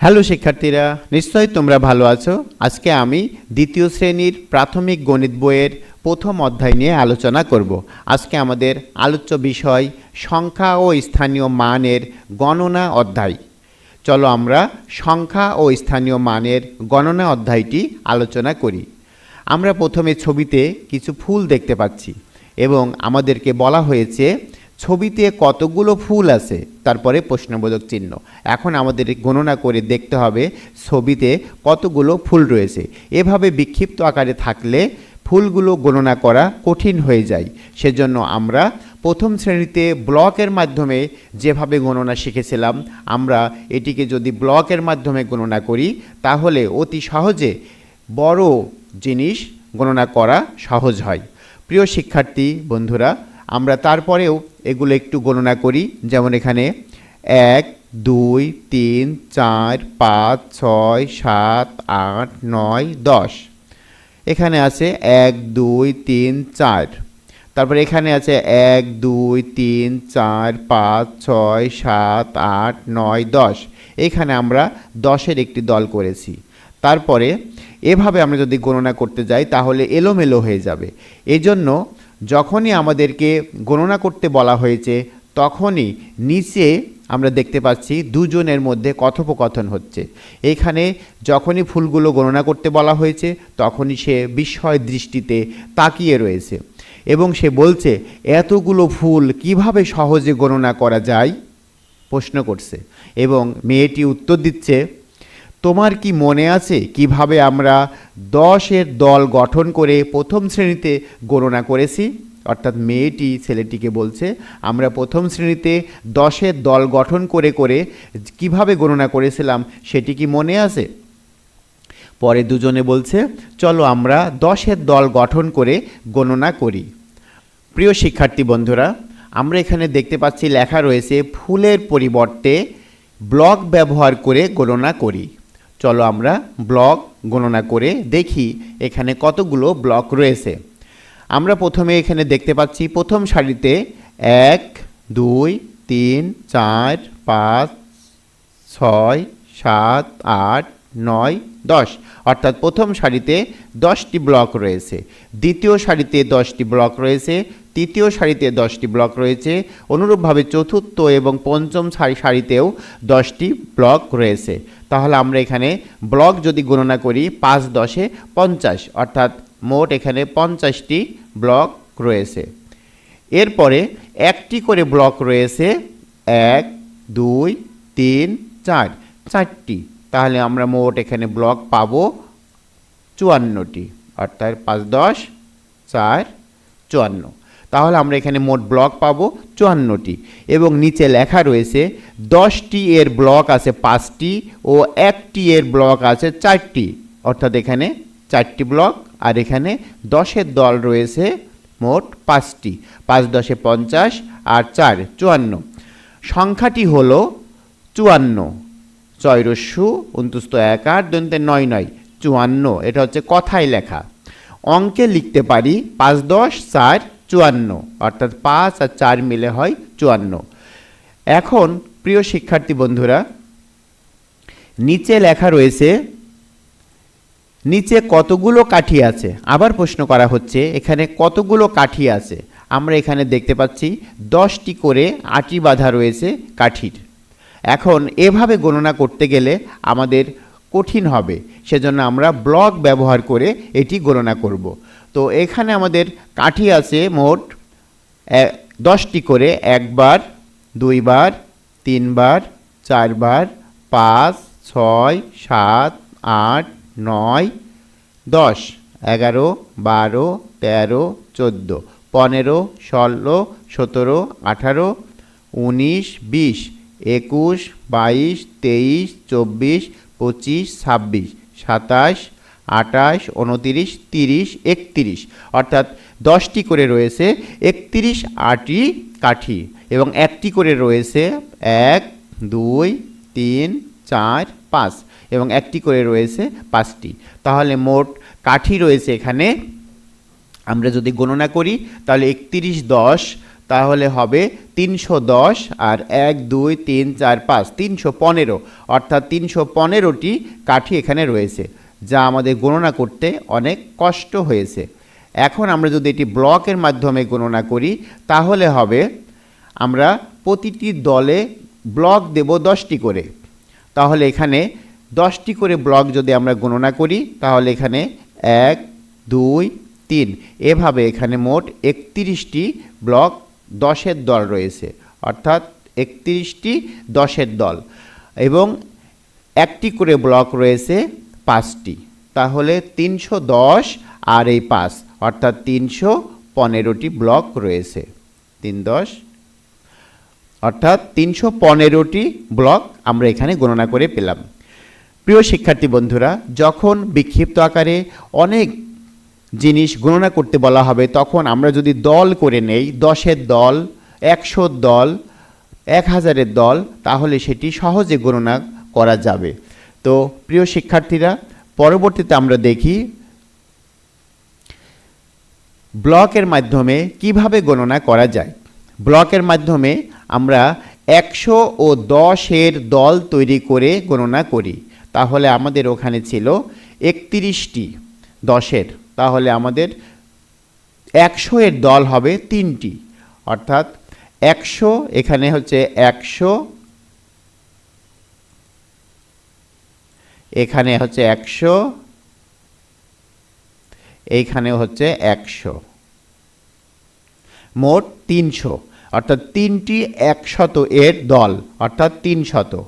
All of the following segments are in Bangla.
হ্যালো শিক্ষার্থীরা, নিশ্চয়ই তোমরা ভালো আছো। আজকে আমি দ্বিতীয় শ্রেণীর প্রাথমিক গণিত বইয়ের প্রথম অধ্যায় নিয়ে আলোচনা করব। আজকে আমাদের আলোচ্য বিষয় সংখ্যা ও স্থানীয় মানের গণনা অধ্যায়। চলো আমরা সংখ্যা ও স্থানীয় মানের গণনা অধ্যায়টি আলোচনা করি। আমরা প্রথমে ছবিতে কিছু ফুল দেখতে পাচ্ছি এবং আমাদেরকে বলা হয়েছে ছবিতে কতগুলো ফুল আছে, তারপরে প্রশ্নবোধক চিহ্ন। এখন আমাদের গণনা করে দেখতে হবে ছবিতে কতগুলো ফুল রয়েছে। এভাবে বিক্ষিপ্ত আকারে থাকলে ফুলগুলো গণনা করা কঠিন হয়ে যায়। সেজন্য আমরা প্রথম শ্রেণীতে ব্লকের মাধ্যমে যেভাবে গণনা শিখেছিলাম, আমরা এটিকে যদি ব্লকের মাধ্যমে গণনা করি তাহলে অতি সহজে বড় জিনিস গণনা করা সহজ হয়। প্রিয় শিক্ষার্থী বন্ধুরা, আমরা তারপরেও এগুলো একটু গণনা করি। যেমন এখানে 1, 2, 3, 4, 5, 6, 7, 8, 9, 10। এখানে আছে 1, 2, 3, 4। তারপরে এখানে আছে 1, 2, 3, 4, 5, 6, 7, 8, 9, 10। এখানে আমরা 10-এর একটি দল করেছি। তারপরে এভাবে আমরা যদি গণনা করতে যাই তাহলে এলোমেলো হয়ে যাবে। এজন্য যখনই আমাদেরকে গণনা করতে বলা হয়েছে তখনই নিচে আমরা দেখতে পাচ্ছি দুজনের মধ্যে কথোপকথন হচ্ছে। এখানে যখনই ফুলগুলো গণনা করতে বলা হয়েছে তখনই সে বিস্ময় দৃষ্টিতে তাকিয়ে রয়েছে এবং সে বলছে, এতগুলো ফুল কিভাবে সহজে গণনা করা যায়, প্রশ্ন করছে। এবং মেয়েটি উত্তর দিচ্ছে, তোমার কি মনে আছে কিভাবে আমরা 10-এর দল গঠন করে প্রথম শ্রেণীতে গণনা করেছি? অর্থাৎ মেয়েটি ছেলেটিকে বলছে, আমরা প্রথম শ্রেণীতে 10-এর দল গঠন করে করে কিভাবে গণনা করেছিলাম সেটি কি মনে আছে? পরে দুজনে বলছে, চলো আমরা 10-এর দল গঠন করে গণনা করি। প্রিয় শিক্ষার্থী বন্ধুরা, আমরা এখানে দেখতে পাচ্ছি লেখা রয়েছে ফুলের পরিবর্তে ব্লক ব্যবহার করে গণনা করি। চলো আমরা ব্লক গণনা করে দেখি এখানে কতগুলো ব্লক রয়েছে। আমরা প্রথমে এখানে দেখতে পাচ্ছি প্রথম সারিতে 1, 2, 3, 4, 5, 6, 7, 8, 9, 10। অর্থাৎ প্রথম সারিতে 10টি ব্লক রয়েছে। দ্বিতীয় সারিতে 10টি ব্লক রয়েছে। তৃতীয় সারিতে 10টি ব্লক রয়েছে। অনুরূপভাবে চতুর্থ এবং পঞ্চম সারিতেও 10টি ব্লক রয়েছে। তাহলে আমরা এখানে ব্লক যদি গণনা করি 5 10 50, অর্থাৎ মোট এখানে 50টি ব্লক রয়েছে। এরপরে একটি করে ব্লক রয়েছে 1, 2, 3, 4, 4টি। তাহলে আমরা মোট এখানে ব্লক পাবো 54টি, অর্থাৎ 5 10 4 54। তাহলে আমরা এখানে মোট ব্লক পাবো 54টি। এবং নিচে লেখা রয়েছে 10টি এর ব্লক আছে 5টি ও 1টি এর ব্লক আছে 4টি, অর্থাৎ এখানে 4টি ব্লক আর এখানে 10-এর দল রয়েছে মোট 5টি। 5 10 50 আর 4 54। সংখ্যাটি হলো 54। চয়রস্যু অন্তস্থ 1 8 দন্তে 9 9 54। এটা হচ্ছে কথায় লেখা। অঙ্কে লিখতে পারি 5 10 4 54, অর্থাৎ 5 আর 4 মিলে হয় 54। এখন প্রিয় শিক্ষার্থী বন্ধুরা, নিচে লেখা রয়েছে নিচে কতগুলো কাঠি আছে। আবার প্রশ্ন করা হচ্ছে এখানে কতগুলো কাঠি আছে। আমরা এখানে দেখতে পাচ্ছি 10টি করে আটি বাঁধা রয়েছে কাঠির। এখন এভাবে গণনা করতে গেলে আমাদের কঠিন হবে, সেজন্য আমরা ব্লক ব্যবহার করে এটি গণনা করব। তো এখানে আমাদের কাঠি আছে মোট 10টি করে, 1 বার 2 বার 3 বার 4 বার 5 6 7 8 9 10 11 12 13 14 15 16 17 18 19 20 21 22 23 24 25 26 27 28 29 30 31, অর্থাৎ 10টি করে রয়েছে 31 আটি কাঠি এবং একটি করে রয়েছে 1 2 3 4 5 এবং একটি করে রয়েছে 5টি। তাহলে মোট কাঠি রয়েছে এখানে, আমরা যদি গণনা করি তাহলে 31 10 তাহলে হবে 310 আর 1 2 3 4 5 315, অর্থাৎ 315টি কাঠি এখানে রয়েছে, যা আমাদের গণনা করতে অনেক কষ্ট হয়েছে। এখন আমরা যদি এটি ব্লকের মাধ্যমে গণনা করি তাহলে হবে, আমরা প্রতিটি দলে ব্লক দেব 10টি করে। তাহলে এখানে 10টি করে ব্লক যদি আমরা গণনা করি তাহলে এখানে 1 2 3 এভাবে এখানে মোট 31টি ব্লক 10-এর দল রয়েছে, অর্থাৎ 31টি 10-এর দল, এবং একটি করে ব্লক রয়েছে 5টি। তাহলে 310 আর এই 5 অর্থাৎ 315টি ব্লক রয়েছে। 310 অর্থাৎ 315টি ব্লক আমরা এখানে গণনা করে পেলাম। প্রিয় শিক্ষার্থী বন্ধুরা, যখন বিক্ষিপ্ত আকারে অনেক জিনিস গণনা করতে বলা হবে তখন আমরা যদি দল করে নেই, 10-এর দল, 100-র দল, 1000-এর দল, তাহলে সেটি সহজে গণনা করা যাবে। তো প্রিয় শিক্ষার্থীরা, পরবর্তীতে আমরা দেখি ব্লকের মাধ্যমে কিভাবে গণনা করা যায়। ব্লকের মাধ্যমে আমরা 100 ও 10-এর দল তৈরি করে গণনা করি। তাহলে আমাদের ওখানে ছিল 31টি 10-এর, তাহলে আমাদের 100-এর দল হবে 3টি, অর্থাৎ 100 এখানে হচ্ছে 100, এখানে হচ্ছে 100, এইখানে হচ্ছে 100, মোট 300, অর্থাৎ 3টি 100-এর দল, অর্থাৎ 300।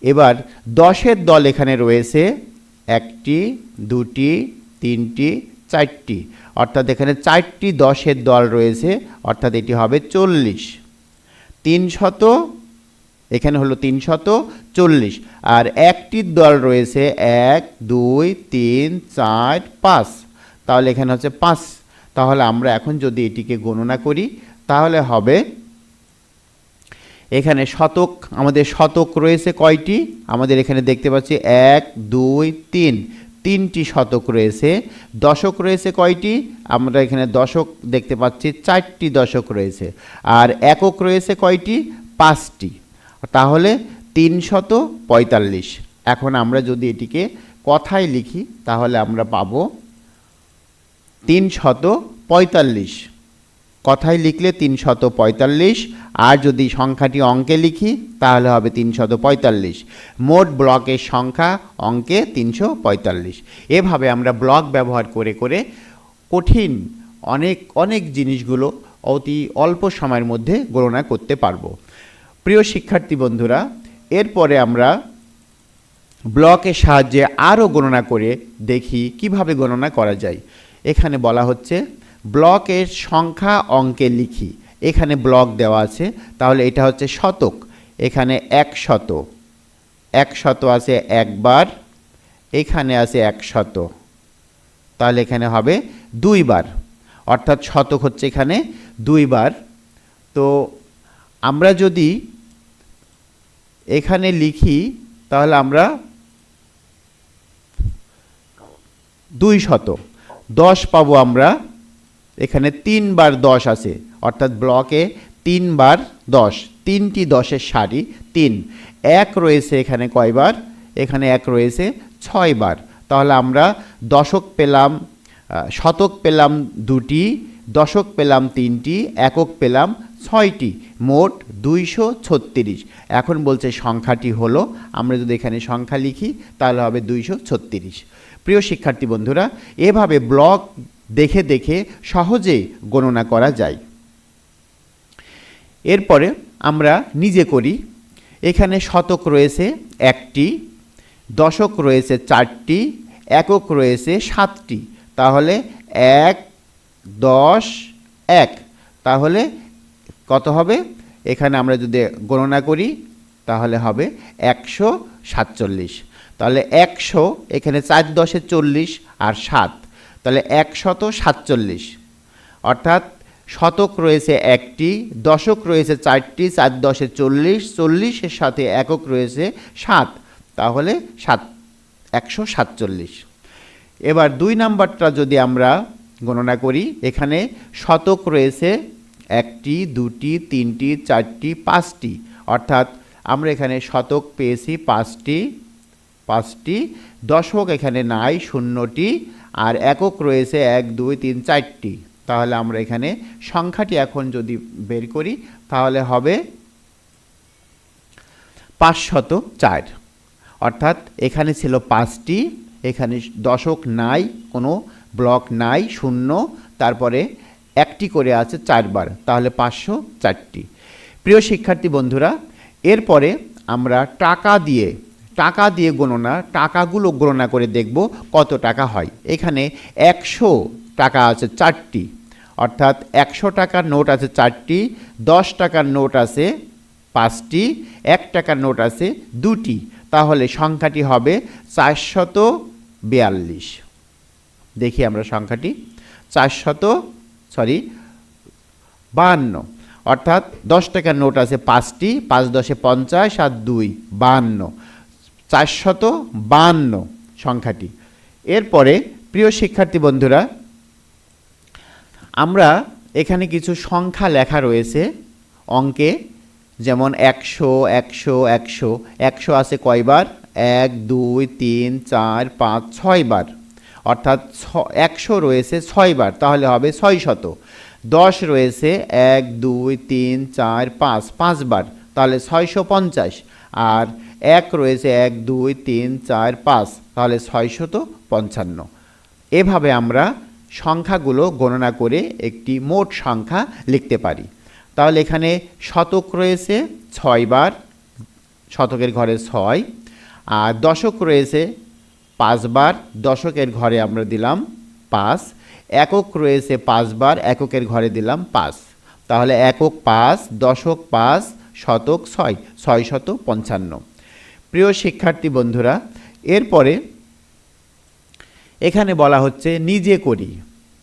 এবার 10-এর দল এখানে রয়েছে 1টি 2টি 3টি 4টি, অর্থাৎ এখানে 4টি 10-এর দল রয়েছে, অর্থাৎ এটি হবে 40। 300 এখানে হলো 340, আর একটির দল রয়েছে 1 2 3 4 5, তাহলে এখানে হচ্ছে 5। তাহলে আমরা এখন যদি এটিকে গণনা করি তাহলে হবে, এখানে শতক, আমাদের শতক রয়েছে কয়টি, আমাদের এখানে দেখতে পাচ্ছি 1 2 3, 3টি শতক রয়েছে। দশক রয়েছে কয়টি, আমরা এখানে দশক দেখতে পাচ্ছি 4টি দশক রয়েছে। আর একক রয়েছে কয়টি, 5টি, তাহলে 345। এখন আমরা যদি এটিকে কথায় লিখি তাহলে আমরা পাবো 345। কথায় লিখলে 345, আর যদি সংখ্যাটি অঙ্কে লিখি তাহলে হবে 345। মোট ব্লকের সংখ্যা অঙ্কে 345। এভাবে আমরা ব্লক ব্যবহার করে করে কঠিন অনেক জিনিসগুলো অতি অল্প সময়ের মধ্যে গণনা করতে পারবো। প্রিয় শিক্ষার্থী বন্ধুরা, এরপরে আমরা ব্লকের সাহায্যে আরও গণনা করে দেখি কিভাবে গণনা করা যায়। এখানে বলা হচ্ছে ব্লকের সংখ্যা অঙ্কে লিখি। এখানে ব্লক দেওয়া আছে, তাহলে এটা হচ্ছে শতক। এখানে 100, 100 আছে একবার, এখানে আছে 100, তাহলে এখানে হবে 2 বার, অর্থাৎ শতক হচ্ছে এখানে 2 বার। তো আমরা যদি এখানে লিখি তাহলে আমরা 200, 10 পাবো আমরা। এখানে 3 বার 10 আছে, অর্থাৎ ব্লকে 3 বার 10, 3টি 10-এর সারি 3। 1 রয়েছে এখানে কয়বার, এখানে 1 রয়েছে 6 বার। তাহলে আমরা দশক পেলাম, শতক পেলাম 2টি, দশক পেলাম 3টি, একক পেলাম 6টি, মোট 236। এখন বলছে সংখ্যাটি হলো, আমরা যদি এখানে সংখ্যা লিখি তাহলে হবে 236। প্রিয় শিক্ষার্থী বন্ধুরা, এভাবে ব্লক দেখে দেখে সহজেই গণনা করা যায়। এরপরে আমরা নিজে করি। এখানে শতক রয়েছে 1টি, দশক রয়েছে 4টি, একক রয়েছে 7টি, তাহলে 1 10 1, তাহলে কত হবে, এখানে আমরা যদি গণনা করি তাহলে হবে 147। তাহলে 100, এখানে 4 10-এ 40 আর 7, তাহলে 147। অর্থাৎ শতক রয়েছে 1টি, দশক রয়েছে 4টি, 4 10-এ 40, 40-এর সাথে একক রয়েছে 7, তাহলে 147। এবার 2 নাম্বারটা যদি আমরা গণনা করি, এখানে শতক রয়েছে একটি, দুটি, তিনটি, চারটি, পাঁচটি, অর্থাৎ আমরা এখানে শতক পেয়েছি পাঁচটি, দশক এখানে নাই শূন্যটি, আর একক রয়েছে 1 2 3 4টি। তাহলে আমরা এখানে সংখ্যাটি এখন যদি বের করি তাহলে হবে 504। অর্থাৎ এখানে ছিল 5টি, এখানে দশক নাই, কোনো ব্লক নাই, শূন্য, তারপরে একটি করে আছে 4বার, তাহলে 504টি। প্রিয় শিক্ষার্থী বন্ধুরা, এরপরে আমরা টাকা দিয়ে গণনা, টাকাগুলো গণনা করে দেখব কত টাকা হয়। এখানে 100 টাকা আছে 4টি, অর্থাৎ 100 টাকার নোট আছে 4টি, 10 টাকার নোট আছে 5টি, 1 টাকার নোট আছে 2টি, তাহলে সংখ্যাটি হবে 442। দেখি আমরা সংখ্যাটি 52, অর্থাৎ 10 টাকার নোট আছে 5টি, 5 10 50 আর 2 52, 452 সংখ্যাটি। এরপরে প্রিয় শিক্ষার্থী বন্ধুরা, আমরা এখানে কিছু সংখ্যা লেখা রয়েছে অঙ্কে, যেমন 100 100 100, 100 আছে কয়বার? 1 2 3 4 5 6 বার, অর্থাৎ 100 রয়েছে 6 বার, তাহলে হবে 600। 10 রয়েছে 1 2 3 4 5, 5 বার, তাহলে 650। আর 1 রয়েছে 1 2 3 4 5, তাহলে 655। এভাবে আমরা সংখ্যাগুলো গণনা করে একটি মোট সংখ্যা লিখতে পারি। তাহলে এখানে শতক রয়েছে 6 বার, শতকের ঘরে 6, আর দশক রয়েছে 5 বার, দশকের ঘরে আমরা দিলাম 5, একক রয়েছে 5 বার, এককের ঘরে দিলাম 5, তাহলে একক 5, দশক 5, শতক 6, 655। প্রিয় শিক্ষার্থী বন্ধুরা, এরপরে এখানে বলা হচ্ছে নিজে করি।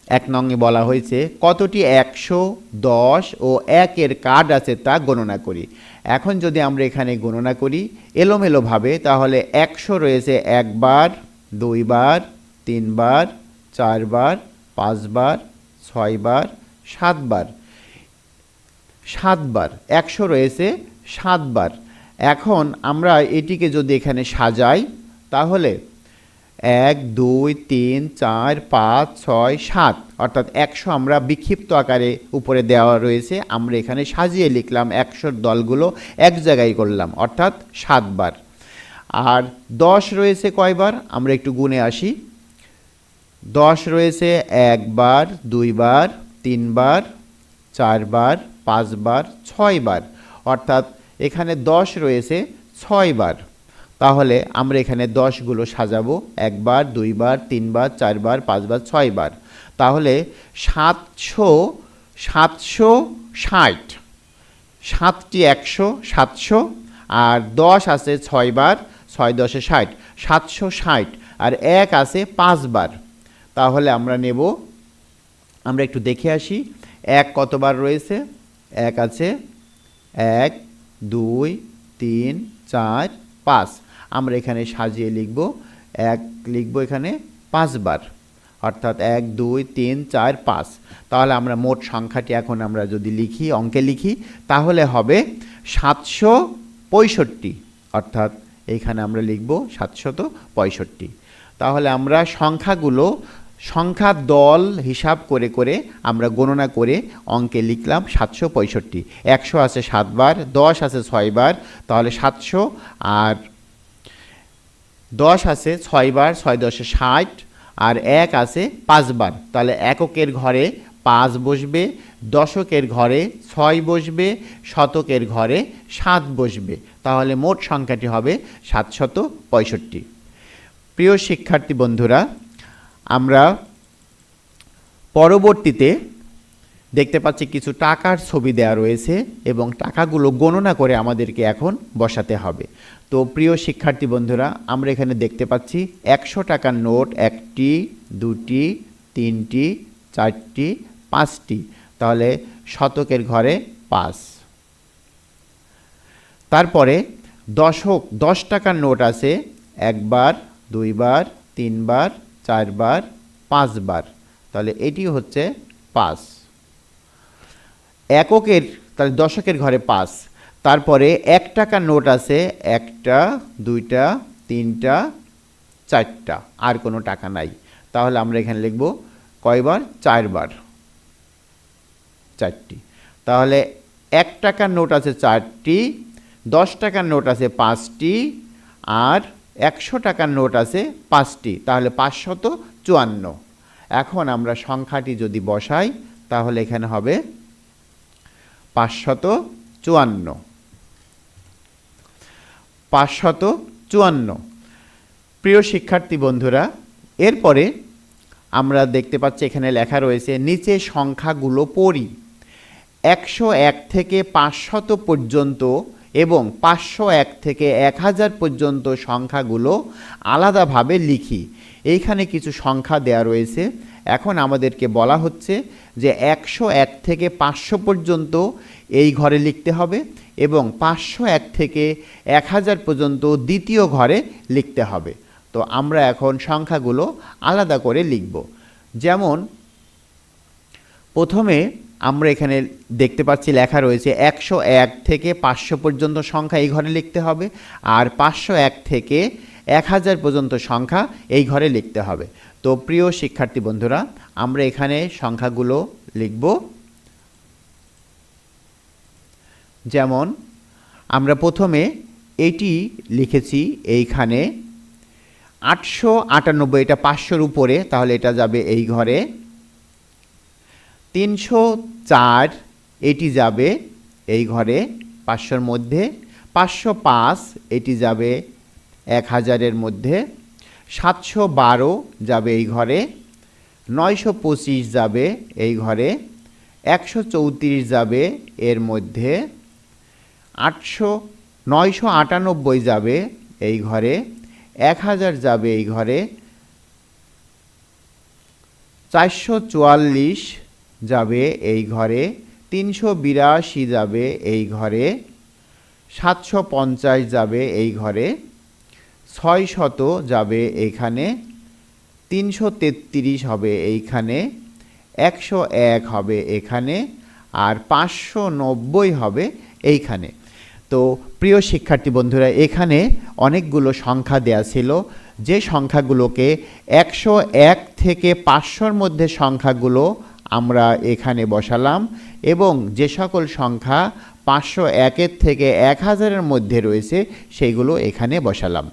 1 নংয়ে বলা হয়েছে কতটি 100, 10 ও 1 এর কার্ড আছে তা গণনা করি। এখন যদি আমরা এখানে গণনা করি এলোমেলোভাবে, তাহলে 100 রয়েছে 1 বার, 2 বার, 3 বার, 4 বার, 5 বার, 6 বার, 7 বার, 100 রয়েছে 7 বার। এখন আমরা এটিকে যদি এখানে সাজাই তাহলে 1 2 3 4 5 6 7, অর্থাৎ 100 আমরা বিক্ষিপ্ত আকারে উপরে দেওয়া রয়েছে, আমরা এখানে সাজিয়ে লিখলাম, 100 দলগুলো এক জায়গায় করলাম, অর্থাৎ 7 বার। আর 10 রয়েছে কয়বার? আমরা একটু গুণে আসি। 10 রয়েছে 1 বার, 2 বার, 3 বার, 4 বার, 5 বার, 6 বার, অর্থাৎ এখানে 10 রয়েছে 6 বার। তাহলে আমরা এখানে 10গুলো সাজাবো, 1 বার, 2 বার, 3 বার, 4 বার, 5 বার, 6 বার, তাহলে 760, 7টি 100 700, আর 10 আছে 6 বার, 6 10 60, 760, আর 1 আছে 5 বার। তাহলে আমরা নেব, আমরা একটু দেখে আসি 1 কতবার রয়েছে। 1 আছে 1 2 3 4 5, আমরা এখানে সাজিয়ে লিখব, 1 লিখব এখানে 5 বার, অর্থাৎ 1 2 3 4 5। তাহলে আমরা মোট সংখ্যাটি এখন আমরা যদি লিখি, অঙ্কে লিখি, তাহলে হবে 765, অর্থাৎ এখানে আমরা লিখব 765। তাহলে আমরা সংখ্যার দল হিসাব করে করে আমরা গণনা করে অঙ্কে লিখলাম 765। 100 আছে 7 বার, 10 আছে 6 বার, তাহলে 700, আর 10 আছে 6 বার, 6 10 60, আর 1 আছে 5 বার, তাহলে এককের ঘরে 5 বসবে, দশকের ঘরে 6 বসবে, শতকের ঘরে 7 বসবে, তাহলে মোট সংখ্যাটি হবে 765। প্রিয় শিক্ষার্থী বন্ধুরা, আমরা পরবর্তীতে দেখতে পাচ্ছি কিছু টাকার ছবি দেওয়া রয়েছে এবং টাকাগুলো গণনা করে আমাদেরকে এখন বসাতে হবে। তো প্রিয় শিক্ষার্থী বন্ধুরা, আমরা এখানে দেখতে পাচ্ছি 100 টাকার নোট 1টি, 2টি, 3টি, 4টি, 5টি, তাহলে শতকের ঘরে 5। তারপরে 10 টাকার নোট আছে 1 বার, 2 বার, 3 বার, 4 বার, 5 বার, তাহলে এটি হচ্ছে 5। এককের তাহলে দশকের ঘরে 5, তারপরে 1 টাকার নোট আছে 1টা 2টা 3টা 4টা, আর কোনো টাকা নাই। তাহলে আমরা এখানে লিখব কয়বার? 4 বার, 4টি। তাহলে 1 টাকার নোট আছে 4টি, 10 টাকার নোট আছে 5টি, আর 100 টাকার নোট আছে 5টি, তাহলে 554। এখন আমরা সংখ্যাটি যদি বসাই তাহলে এখানে হবে 554, 554। প্রিয় শিক্ষার্থী বন্ধুরা, এরপরে আমরা দেখতে পাচ্ছি এখানে লেখা রয়েছে নিচে সংখ্যাগুলো পড়ি। 101 থেকে 500 পর্যন্ত এবং 501 থেকে 1000 পর্যন্ত সংখ্যাগুলো আলাদাভাবে লিখি। এইখানে কিছু সংখ্যা দেয়া রয়েছে। এখন আমাদেরকে বলা হচ্ছে যে 101 থেকে 500 পর্যন্ত এই ঘরে লিখতে হবে এবং 501 থেকে 1000 পর্যন্ত দ্বিতীয় ঘরে লিখতে হবে। তো আমরা এখন সংখ্যাগুলো আলাদা করে লিখব। যেমন প্রথমে আমরা এখানে দেখতে পাচ্ছি লেখা রয়েছে 101 থেকে 500 পর্যন্ত সংখ্যা এই ঘরে লিখতে হবে, আর 501 থেকে 1000 পর্যন্ত সংখ্যা এই ঘরে লিখতে হবে। তো প্রিয় শিক্ষার্থী বন্ধুরা, আমরা এখানে সংখ্যাগুলো লিখব। যেমন আমরা প্রথমে এটি লিখেছি এইখানে 898, এটা 500-র উপরে, তাহলে এটা যাবে এই ঘরে। 304 এটি যাবে এই ঘরে 500-র মধ্যে। 505 এটি যাবে 1000-এর মধ্যে। 712 যাবে এই ঘরে। 925 যাবে এই ঘরে। 134 যাবে এর মধ্যে। 998 যাবে এই ঘরে। 1000 যাবে এই ঘরে। 444 যাবে এই ঘরে। 382 যাবে এই ঘরে। 750 যাবে এই ঘরে। 600 যাবে এইখানে। 333 হবে এইখানে। 101 হবে এখানে, আর 590 হবে এইখানে। তো প্রিয় শিক্ষার্থী বন্ধুরা, এখানে অনেকগুলো সংখ্যা দেয়া ছিল। যে সংখ্যাগুলোকে 101 থেকে 500-র মধ্যে সংখ্যাগুলো আমরা এখানে বসালাম, এবং যে সকল সংখ্যা 501 থেকে 1000-এর মধ্যে রয়েছে সেইগুলো এখানে বসালাম।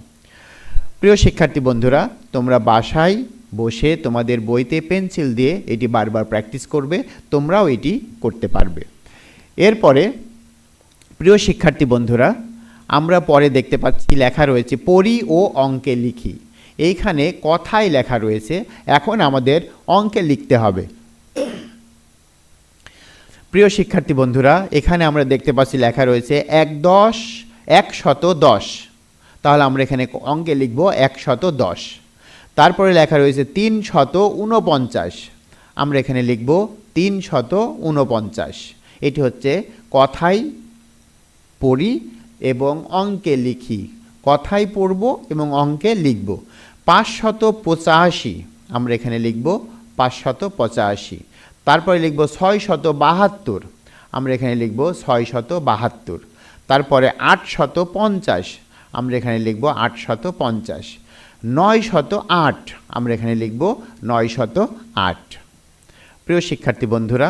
প্রিয় শিক্ষার্থী বন্ধুরা, তোমরা বাসায় বসে তোমাদের বইতে পেন্সিল দিয়ে এটি বারবার প্র্যাকটিস করবে, তোমরাও এটি করতে পারবে। এরপরে প্রিয় শিক্ষার্থী বন্ধুরা, আমরা পরে দেখতে পাচ্ছি লেখা রয়েছে পড়ি ও অঙ্কে লিখি। এইখানে কথাই লেখা রয়েছে, এখন আমাদের অঙ্কে লিখতে হবে। প্রিয় শিক্ষার্থী বন্ধুরা, এখানে আমরা দেখতে পাচ্ছি লেখা রয়েছে 110, তাহলে আমরা এখানে অঙ্কে লিখব 110। তারপরে লেখা রয়েছে 349, আমরা এখানে লিখব 349। এটি হচ্ছে কথাই পড়ি এবং অঙ্কে লিখি, কথাই পড়ব এবং অঙ্কে লিখব। 585, আমরা এখানে লিখব 585। তারপরে লিখব 672, আমরা এখানে লিখব 672। তারপরে 850, আমরা এখানে লিখব 850। 908, আমরা এখানে লিখব 908। প্রিয় শিক্ষার্থী বন্ধুরা,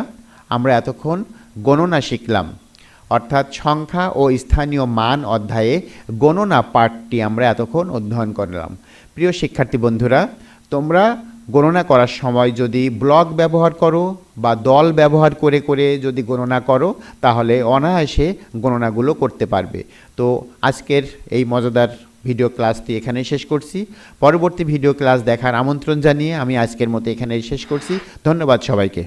আমরা এতক্ষণ গণনা শিখলাম, অর্থাৎ সংখ্যা ও স্থানীয় মান অধ্যায়ে গণনা পাঠটি আমরা এতক্ষণ অধ্যয়ন করলাম। প্রিয় শিক্ষার্থী বন্ধুরা, তোমরা গণনা করার সময় যদি ব্লক ব্যবহার করো বা দল ব্যবহার করে করে যদি গণনা করো, তাহলে অনায়াসে গণনাগুলো করতে পারবে। তো আজকের এই মজাদার ভিডিও ক্লাসটি এখানেই শেষ করছি। পরবর্তী ভিডিও ক্লাস দেখার আমন্ত্রণ জানিয়ে আমি আজকের মতো এখানেই শেষ করছি। ধন্যবাদ সবাইকে।